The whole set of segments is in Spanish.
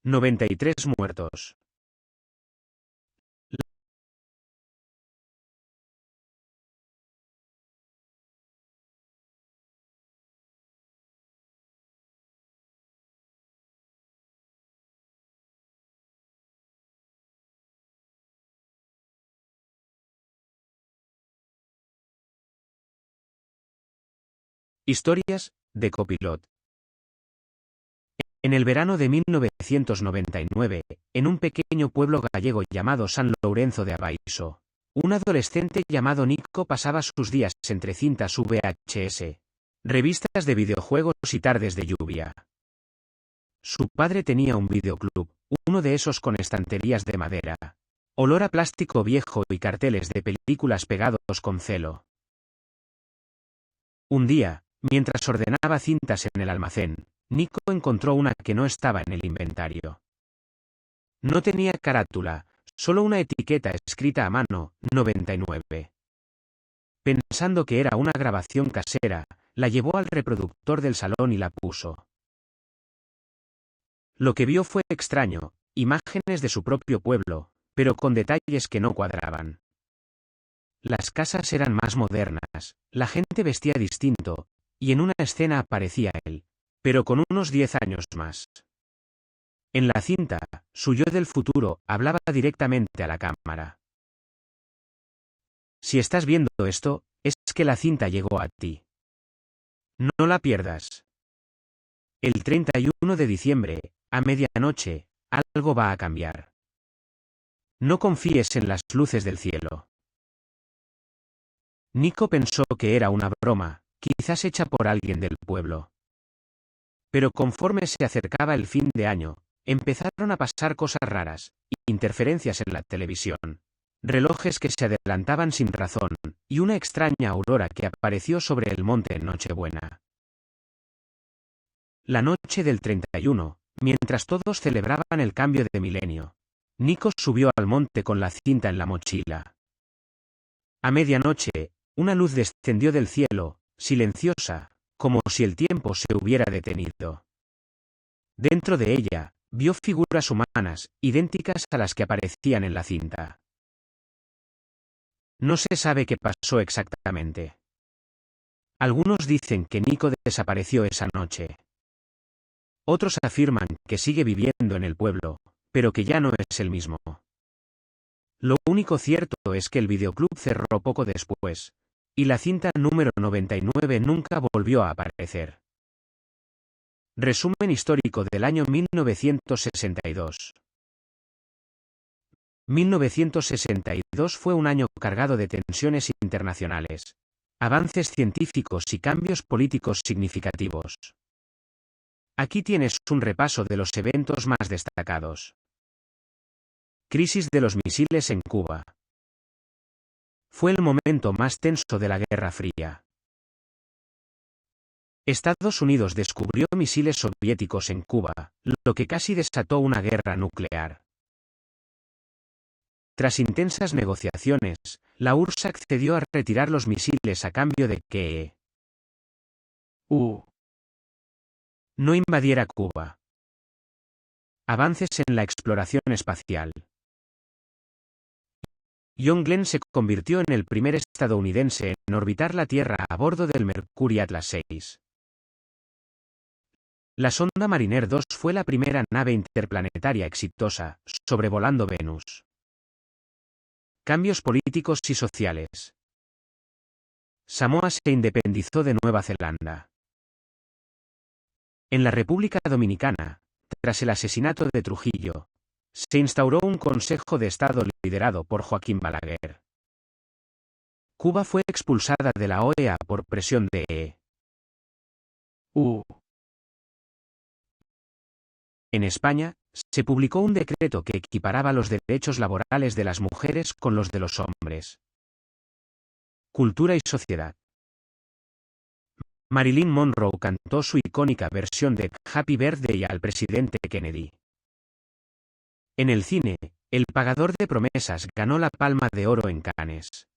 93 muertos. Historias de Copilot. En el verano de 1999, en un pequeño pueblo gallego llamado San Lourenço de Abaixo, un adolescente llamado Nico pasaba sus días entre cintas VHS, revistas de videojuegos y tardes de lluvia. Su padre tenía un videoclub, uno de esos con estanterías de madera, olor a plástico viejo y carteles de películas pegados con celo. Un día, mientras ordenaba cintas en el almacén, Nico encontró una que no estaba en el inventario. No tenía carátula, solo una etiqueta escrita a mano, 99. Pensando que era una grabación casera, la llevó al reproductor del salón y la puso. Lo que vio fue extraño, imágenes de su propio pueblo, pero con detalles que no cuadraban. Las casas eran más modernas, la gente vestía distinto, y en una escena aparecía él, pero con unos 10 años más. En la cinta, su yo del futuro hablaba directamente a la cámara. Si estás viendo esto, es que la cinta llegó a ti. No la pierdas. El 31 de diciembre, a medianoche, algo va a cambiar. No confíes en las luces del cielo. Nico pensó que era una broma, quizás hecha por alguien del pueblo. Pero conforme se acercaba el fin de año, empezaron a pasar cosas raras, interferencias en la televisión, relojes que se adelantaban sin razón, y una extraña aurora que apareció sobre el monte en Nochebuena. La noche del 31, mientras todos celebraban el cambio de milenio, Nico subió al monte con la cinta en la mochila. A medianoche, una luz descendió del cielo, silenciosa, como si el tiempo se hubiera detenido. Dentro de ella, vio figuras humanas, idénticas a las que aparecían en la cinta. No se sabe qué pasó exactamente. Algunos dicen que Nico desapareció esa noche. Otros afirman que sigue viviendo en el pueblo, pero que ya no es el mismo. Lo único cierto es que el videoclub cerró poco después, y la cinta número 99 nunca volvió a aparecer. Resumen histórico del año 1962. 1962 fue un año cargado de tensiones internacionales, avances científicos y cambios políticos significativos. Aquí tienes un repaso de los eventos más destacados. Crisis de los misiles en Cuba. Fue el momento más tenso de la Guerra Fría. Estados Unidos descubrió misiles soviéticos en Cuba, lo que casi desató una guerra nuclear. Tras intensas negociaciones, la URSS accedió a retirar los misiles a cambio de que no invadiera Cuba. Avances en la exploración espacial. John Glenn se convirtió en el primer estadounidense en orbitar la Tierra a bordo del Mercury Atlas 6. La sonda Mariner 2 fue la primera nave interplanetaria exitosa, sobrevolando Venus. Cambios políticos y sociales. Samoa se independizó de Nueva Zelanda. En la República Dominicana, tras el asesinato de Trujillo, se instauró un Consejo de Estado liderado por Joaquín Balaguer. Cuba fue expulsada de la OEA por presión de EU. En España, se publicó un decreto que equiparaba los derechos laborales de las mujeres con los de los hombres. Cultura y sociedad. Marilyn Monroe cantó su icónica versión de Happy Birthday al presidente Kennedy. En el cine, El pagador de promesas ganó la Palma de Oro en Cannes.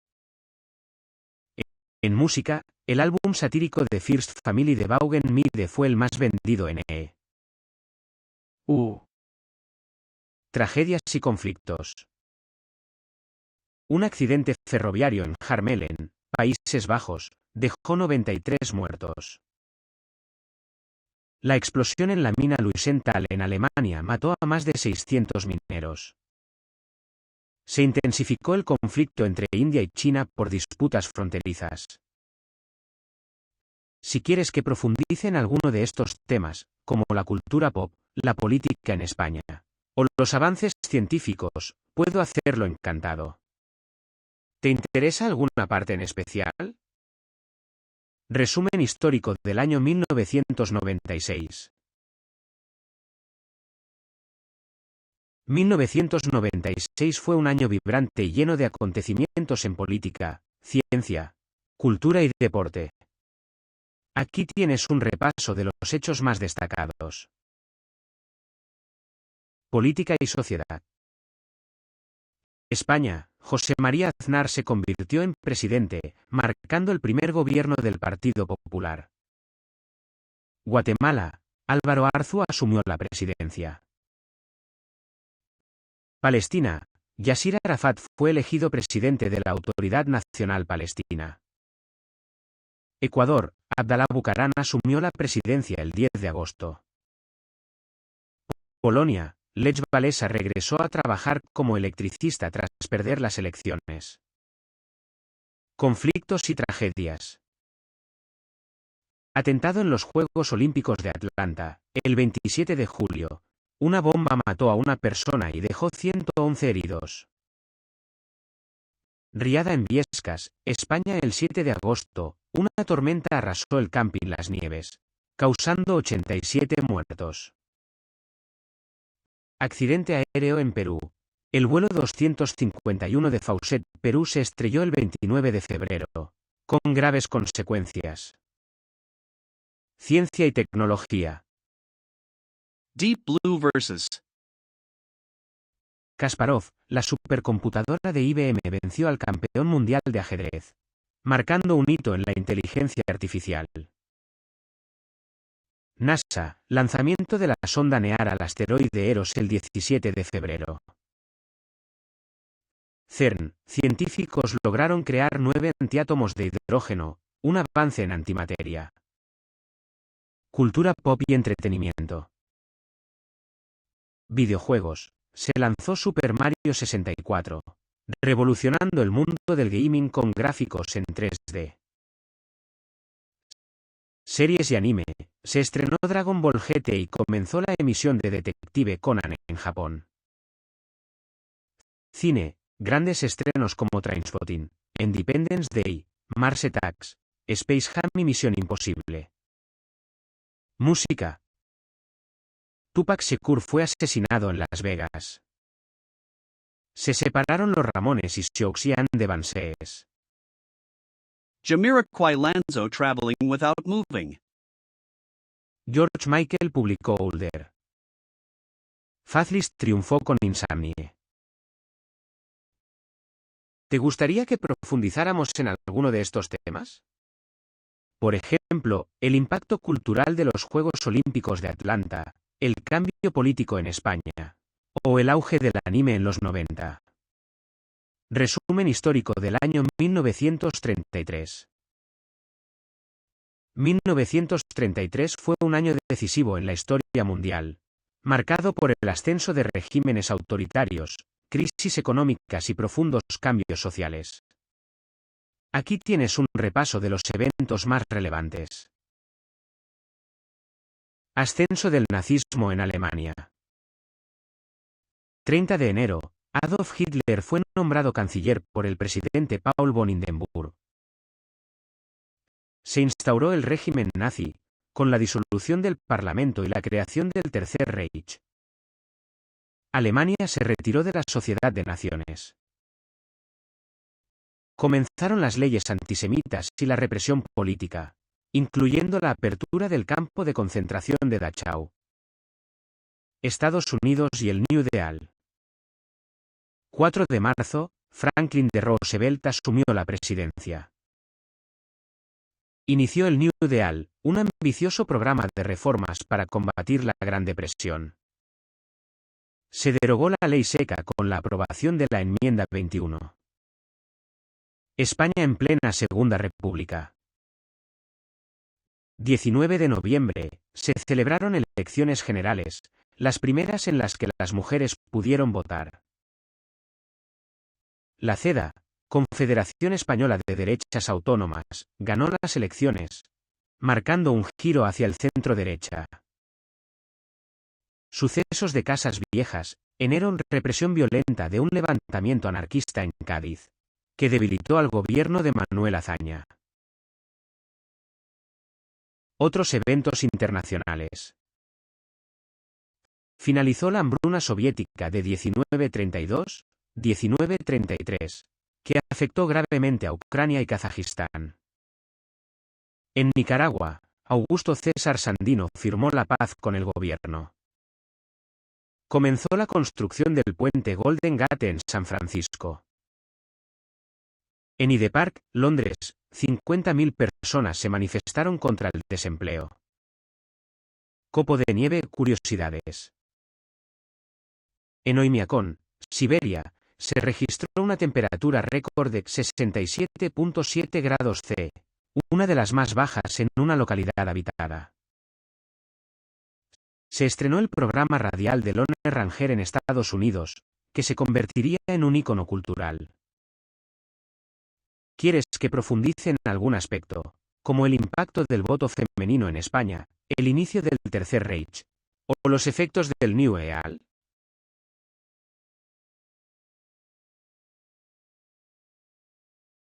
En música, el álbum satírico de First Family de Vaughan Meade fue el más vendido en EU. Tragedias y conflictos. Un accidente ferroviario en Harmelen, Países Bajos, dejó 93 muertos. La explosión en la mina Luisenthal en Alemania mató a más de 600 mineros. Se intensificó el conflicto entre India y China por disputas fronterizas. Si quieres que profundice en alguno de estos temas, como la cultura pop, la política en España, o los avances científicos, puedo hacerlo encantado. ¿Te interesa alguna parte en especial? Resumen histórico del año 1996. 1996 fue un año vibrante y lleno de acontecimientos en política, ciencia, cultura y deporte. Aquí tienes un repaso de los hechos más destacados. Política y sociedad. España, José María Aznar se convirtió en presidente, marcando el primer gobierno del Partido Popular. Guatemala, Álvaro Arzúa asumió la presidencia. Palestina, Yasir Arafat fue elegido presidente de la Autoridad Nacional Palestina. Ecuador, Abdalá Bucaram asumió la presidencia el 10 de agosto. Polonia, Lech Walesa regresó a trabajar como electricista tras perder las elecciones. Conflictos y tragedias. Atentado en los Juegos Olímpicos de Atlanta, el 27 de julio. Una bomba mató a una persona y dejó 111 heridos. Riada en Biescas, España el 7 de agosto. Una tormenta arrasó el camping Las Nieves, causando 87 muertos. Accidente aéreo en Perú. El vuelo 251 de Faucet, Perú se estrelló el 29 de febrero, con graves consecuencias. Ciencia y tecnología. Deep Blue vs. Kasparov, la supercomputadora de IBM venció al campeón mundial de ajedrez, marcando un hito en la inteligencia artificial. NASA, lanzamiento de la sonda NEAR al asteroide Eros el 17 de febrero. CERN, científicos lograron crear 9 antiátomos de hidrógeno, un avance en antimateria. Cultura pop y entretenimiento. Videojuegos. Se lanzó Super Mario 64, revolucionando el mundo del gaming con gráficos en 3D. Series y anime. Se estrenó Dragon Ball GT y comenzó la emisión de Detective Conan en Japón. Cine. Grandes estrenos como Trainspotting, Independence Day, Mars Attacks, Space Jam y Misión Imposible. Música. Tupac Shakur fue asesinado en Las Vegas. Se separaron los Ramones y Siouxsie and the Banshees. Jamiroquai Lanzo traveling without moving. George Michael publicó Older. Fazlist triunfó con Insomnie. ¿Te gustaría que profundizáramos en alguno de estos temas? Por ejemplo, el impacto cultural de los Juegos Olímpicos de Atlanta, el cambio político en España, o el auge del anime en los 90. Resumen histórico del año 1933. 1933 fue un año decisivo en la historia mundial, marcado por el ascenso de regímenes autoritarios, crisis económicas y profundos cambios sociales. Aquí tienes un repaso de los eventos más relevantes. Ascenso del nazismo en Alemania. 30 de enero, Adolf Hitler fue nombrado canciller por el presidente Paul von Hindenburg. Se instauró el régimen nazi, con la disolución del Parlamento y la creación del Tercer Reich. Alemania se retiró de la Sociedad de Naciones. Comenzaron las leyes antisemitas y la represión política, incluyendo la apertura del campo de concentración de Dachau. Estados Unidos y el New Deal. 4 de marzo, Franklin D. Roosevelt asumió la presidencia. Inició el New Deal, un ambicioso programa de reformas para combatir la Gran Depresión. Se derogó la ley seca con la aprobación de la enmienda 21. España en plena Segunda República. 19 de noviembre, se celebraron elecciones generales, las primeras en las que las mujeres pudieron votar. La CEDA, Confederación Española de Derechas Autónomas, ganó las elecciones, marcando un giro hacia el centro-derecha. Sucesos de Casas Viejas, enero, represión violenta de un levantamiento anarquista en Cádiz, que debilitó al gobierno de Manuel Azaña. Otros eventos internacionales. Finalizó la hambruna soviética de 1932-1933, que afectó gravemente a Ucrania y Kazajistán. En Nicaragua, Augusto César Sandino firmó la paz con el gobierno. Comenzó la construcción del puente Golden Gate en San Francisco. En Hyde Park, Londres, 50.000 personas se manifestaron contra el desempleo. Copo de nieve, curiosidades. En Oymyakon, Siberia, se registró una temperatura récord de 67.7 grados C, una de las más bajas en una localidad habitada. Se estrenó el programa radial de Lone Ranger en Estados Unidos, que se convertiría en un ícono cultural. ¿Quieres que profundice en algún aspecto, como el impacto del voto femenino en España, el inicio del Tercer Reich, o los efectos del New Deal?